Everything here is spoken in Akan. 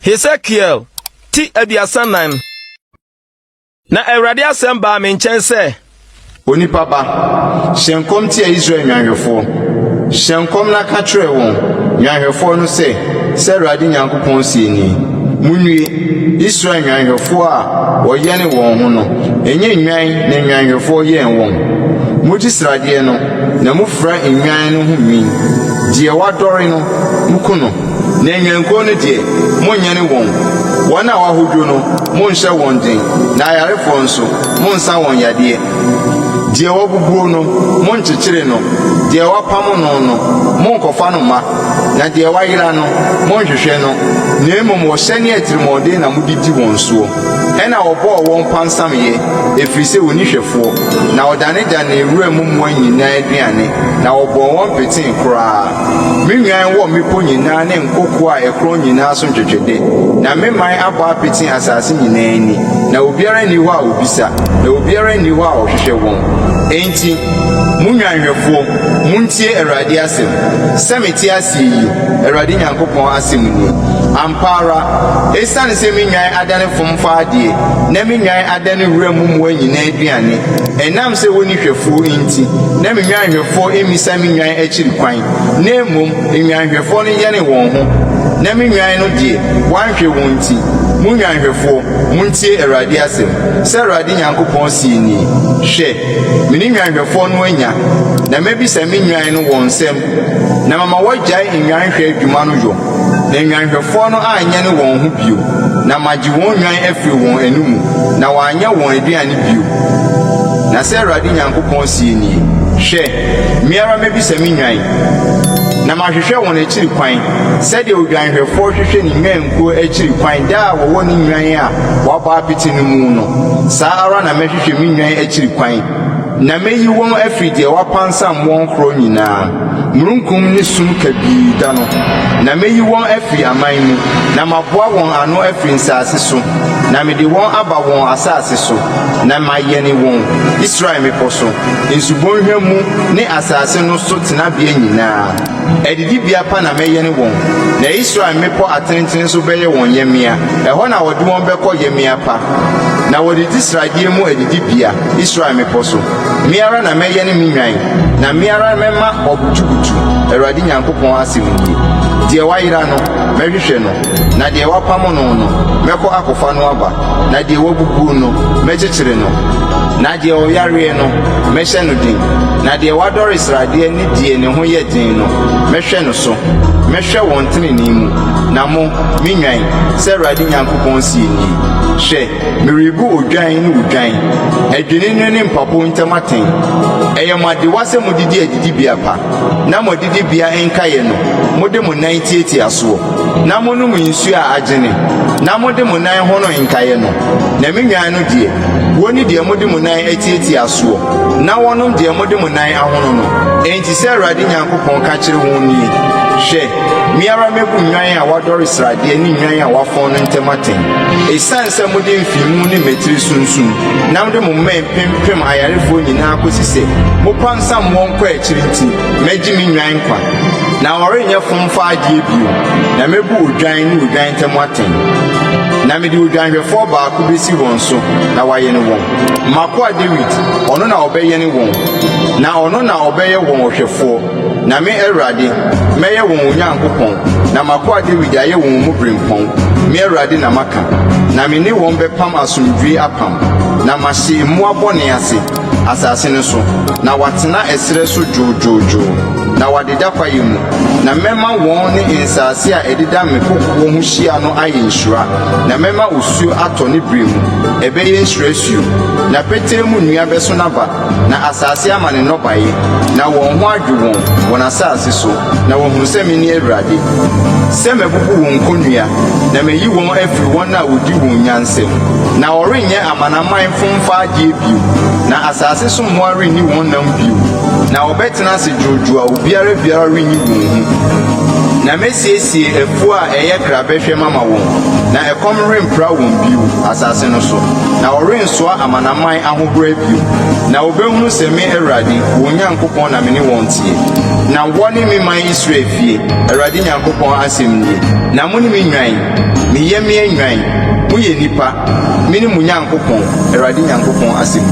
Ezekiel ti abiasanan. Na Awurade asɛm baa me nkyɛn sɛ, Onipa ba, hyenkom ti Israel nwanhwefo. Hyenkom na ka kyerɛ wɔn nwanhwefo no sɛ Awurade Nyankopɔn sie ni. Munwie Israel nwanhwefo a wɔyɛ ne wɔn ho no. Enye nwan na nwanhwefo yɛn wɔn. Mugye sradeɛ no na mufra nwan no ho min. Die wadɔre no mukuno. Na nwanko no die monyɛ ne wɔn. Wɔn a wahodwo no monhyɛ wɔn den. Na ayarefo nso monsa wɔn yadeɛ. Die wabubuo no monkyekyere no. Die wapam no monkɔfa no ma. Na die wayera no monhwehwɛ no. Na mmom wɔhyɛ ne atirimɔden na mudidi wɔn soɔ. Ɛna wɔbɔɔ wɔn pansamyɛ ɛfiri sɛ wɔni hwɛfoɔ. Na wɔdanedane ewura mu mmoa nyinaa aduane. Na wɔbɔɔ wɔn petee koraa. Me nwan wɔ mmepɔ nyinaa ne nkoko a ɛkorɔ nyinaa so ntwetwɛde. Na me man abɔ apete asase nyinaa ani. Na obiara nni hɔ a obisa. Na obiara nni hɔ a ɔhwehwɛ wɔn. Enti munwanhwɛfoɔ muntie Awurade asɛm. Sɛ mete ase yi Awurade Nyankopɔn asɛm ni. Ampara esiane sɛ me nwan adane fomfa adeɛ na me nwan adane wura mu mmoa nyinaa aduane. Ɛnam sɛ wɔni hwɛfoɔ enti na me nwanhwɛfoɔ emisa me nwan akyiri kwan. Na mmom nwanhwɛfoɔ no yɛne wɔn ho. Na me nwan no deɛ wanhwɛ wɔn nti. Munwanhwɛfoɔ muntie Awurade asɛm. Sɛ Awurade Nyankopɔn sie ni. Hwɛ, me ne nwanhwɛfoɔ no anya. Na mebisa me nwan no wɔn nsɛm. Na mama wɔgyae nwanhwɛ adwuma no yɔ. Na nwanhwɛfoɔ no anyɛ ne wɔn ho bio. Na magye wɔn nwan afiri wɔn anumu. Na wɔanyɛ wɔn aduane bio. Na sɛ Awurade Nyankopɔn sie ni. Hwɛ, miara mebisa me nwan. Na mahwehwɛ wɔn akyiri kwan. Sɛdeɛ odwanhwɛfoɔ hwehwɛ ne nwankuo akyiri kwan da a wɔwɔ ne nwan a wɔabɔ apete no mu no. Saa ara na mɛhwehwɛ me nwan akyiri kwan. Na meyi wɔn afiri deɛ wapansam wɔn korɔ nyinaa. Murunkum ne sum kabii da no. Na meyi wɔn afiri aman mu. Na maboa wɔn ano afiri nsase so. Na mede wɔn aba wɔn asase so. Na mayɛ ne wɔn Israel mepɔ so. Nsubɔnhwa mu ne asase no so tenabea nyinaa. Adidibea pa na mɛyɛ ne wɔn. Na Israel mepɔ atenten so bɛyɛ wɔn yɛmea. Ɛhɔ na wɔde wɔn bɛkɔ yɛmea pa. Na wɔde di sradeɛ mu adidibea Israel mepɔ so. Miara na mɛyɛ ne me nwan. Na miara mɛma ɔbutubutu Awurade Nyankopɔn asɛm ni. Deɛ wayera no mɛhwehwɛ no. Na deɛ wapam no mɛkɔ akɔfa no aba. Na deɛ wabubuo no mɛkyekyere no. Na deɛ ɔyareɛ no mɛhyɛ no den. Na deɛ wadɔre sradeɛ ne deɛ ne ho yɛ den no mɛhwɛ no so. Mɛhwɛ wɔn tenenee mu. Na mo me nwan sɛ Awurade Nyankopɔn sie ni. Hwɛ, merebu odwan ne odwan. Adwene ne mpapo ntam aten. Ɛyɛ mo adewa sɛ modidi adidibea pa. Na modidibea nkaeɛ no mode mo nan tietia soɔ. Na monom nsuo a agyene. Na mode mo nan ho no nkaeɛ no. Na me nwan no deɛ wɔni deɛ mode mo nan atietia soɔ. Na wɔnom deɛ mode mo nan ahono no. Enti sɛ Awurade Nyankopɔn ka kyerɛ wɔn nie. Hwɛ, miara mebu nwan a wadɔre sradeɛ ne nwan a wafɔn no ntam aten. Esiane sɛ mode mfimu ne metiri sunsum. Na mode mo mmɛn pempem ayarefoɔ nyinaa kɔsi sɛ mopansam wɔn kɔ akyiri nti mɛgye me nwan nkwa. Na wɔrenyɛ fomfa adeɛ bio. Na mebu odwan ne odwan ntam aten. Na mede odwanhwɛfoɔ baako besi wɔn so na wayɛ ne wɔn. Makoa David ɔno na ɔbɛyɛ ne wɔn. Na ɔno na ɔbɛyɛ wɔn ɔhwɛfoɔ. Na me Awurade mɛyɛ wɔn Onyankopɔn. Na makoa David ayɛ wɔn mu brempɔn. Me Awurade na maka. Na me ne wɔn bɛpam asomdwie apam. Na mahye mmoa bɔne ase asase no so. Na watena ɛserɛ so dwoodwoodwoo. Na wadeda kwaeɛ mu. Na mɛma wɔn ne nsase a ɛdeda me kokoɔ ho hyia no ayɛ nhyira. Na mɛma osuo atɔ ne bere mu. Ɛbɛyɛ nhyirasuo. Na petee mu nnua bɛso n'aba. Na asase ama ne nnɔbaeɛ. Na wɔn ho adwo wɔn asase so. Na wɔhunu sɛ me ne Awurade. Sɛ mɛbubu wɔn nkonnua. Na mayi wɔn afiri wɔn a wodi wɔn nyansɛm. Na wɔrenyɛ amanaman fomfa adeɛ bio. Na asase so mmoa renni wɔn nam bio. Na wɔbɛtena ase dwoodwoo a biara renyi wɔn ho. Na mesiesie afuo a ɛyɛ krabɛhwɛ mama wɔn. Na ɛkɔm rempra wɔn bio asase no so. Na wɔrensoa amanaman ahobora bio. Na wɔbɛhunu sɛ me Awurade wɔn Nyankopɔn na me ne wɔn tie. Na wɔne me man Israel fie Awurade Nyankopɔn asɛm nie. Na mo ne me nwan meyɛ me anwan moyɛ nipa me ne mo Nyankopɔn Awurade Nyankopɔn asɛm